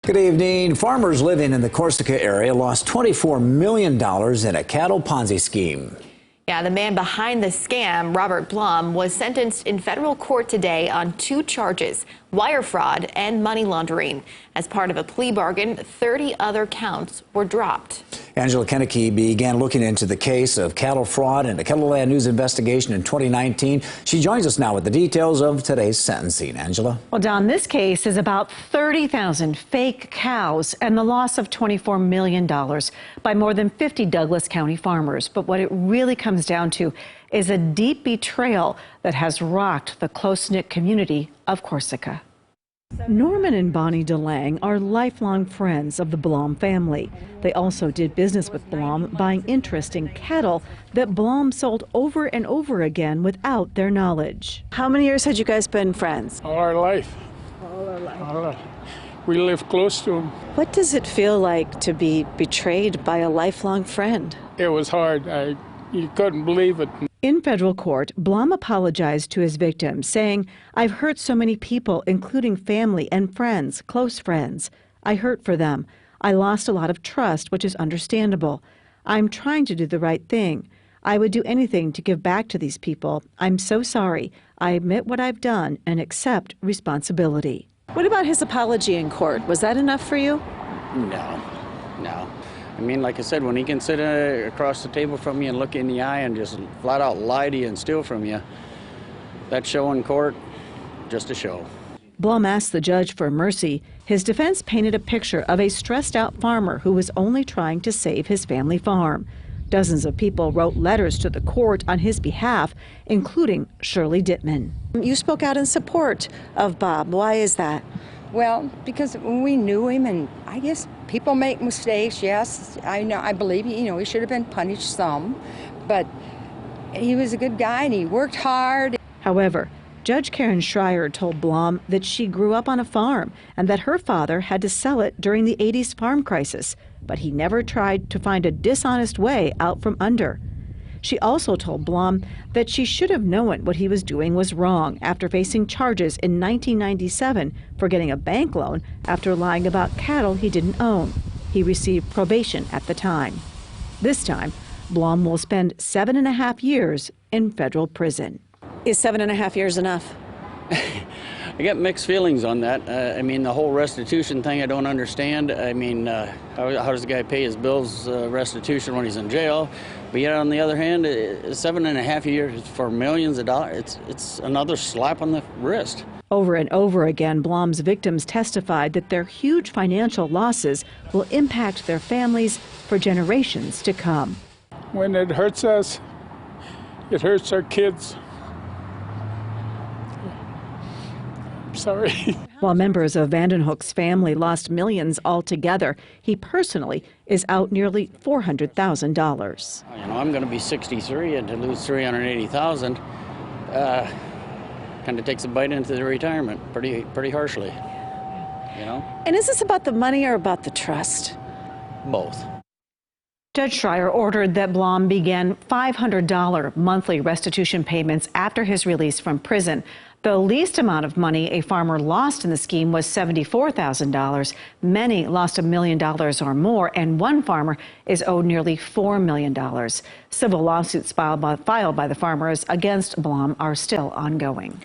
Good evening. Farmers living in the Corsica area lost $24 million in a cattle Ponzi scheme. Yeah, the man behind the scam, Robert Blum, was sentenced in federal court today on 2 charges, wire fraud and money laundering. As part of a plea bargain, 30 other counts were dropped. Angela Kennecke began looking into the case of cattle fraud and a Kettleland News investigation in 2019. She joins us now with the details of today's sentencing. Angela? Well, Don, this case is about 30,000 fake cows and the loss of $24 million by more than 50 Douglas County farmers. But what it really comes down to is a deep betrayal that has rocked the close-knit community of Corsica. Norman and Bonnie DeLange are lifelong friends of the Blum family. They also did business with Blum, buying interest in cattle that Blum sold over and over again without their knowledge. How many years had you guys been friends? All our life. All our life. We live close to him. What does it feel like to be betrayed by a lifelong friend? It was hard. You couldn't believe it. In federal court, Blum apologized to his victims, saying, "I've hurt so many people, including family and friends, close friends. I hurt for them. I lost a lot of trust, which is understandable. I'm trying to do the right thing. I would do anything to give back to these people. I'm so sorry. I admit what I've done and accept responsibility." What about his apology in court? Was that enough for you? No. I mean, like I said, when he can sit across the table from you and look you in the eye and just flat out lie to you and steal from you, that show in court, just a show. Blum asked the judge for mercy. His defense painted a picture of a stressed-out farmer who was only trying to save his family farm. Dozens of people wrote letters to the court on his behalf, including Shirley Dittman. You spoke out in support of Bob. Why is that? Well, because we knew him, and I guess people make mistakes. Yes, I know. I believe he should have been punished some, but he was a good guy and he worked hard. However, Judge Karen Schreier told Blum that she grew up on a farm and that her father had to sell it during the 80s farm crisis, but he never tried to find a dishonest way out from under. She also told Blum that she should have known what he was doing was wrong after facing charges in 1997 for getting a bank loan after lying about cattle he didn't own. He received probation at the time. This time, Blum will spend 7.5 years in federal prison. Is 7.5 years enough? I got mixed feelings on that. I mean, the whole restitution thing I don't understand. I mean, how does the guy pay his bills restitution when he's in jail? But yet, on the other hand, 7.5 years for millions of dollars, it's another slap on the wrist. Over and over again, Blum's victims testified that their huge financial losses will impact their families for generations to come. When it hurts us, it hurts our kids. Sorry. While members of Vandenhoek's family lost millions altogether, he personally is out nearly $400,000. I'm going to be 63, and to lose $380,000 kind of takes a bite into the retirement pretty harshly. And is this about the money or about the trust? Both. Judge Schreier ordered that Blum begin $500 monthly restitution payments after his release from prison. The least amount of money a farmer lost in the scheme was $74,000. Many lost $1 million or more, and one farmer is owed nearly $4 million. Civil lawsuits filed by the farmers against Blum are still ongoing.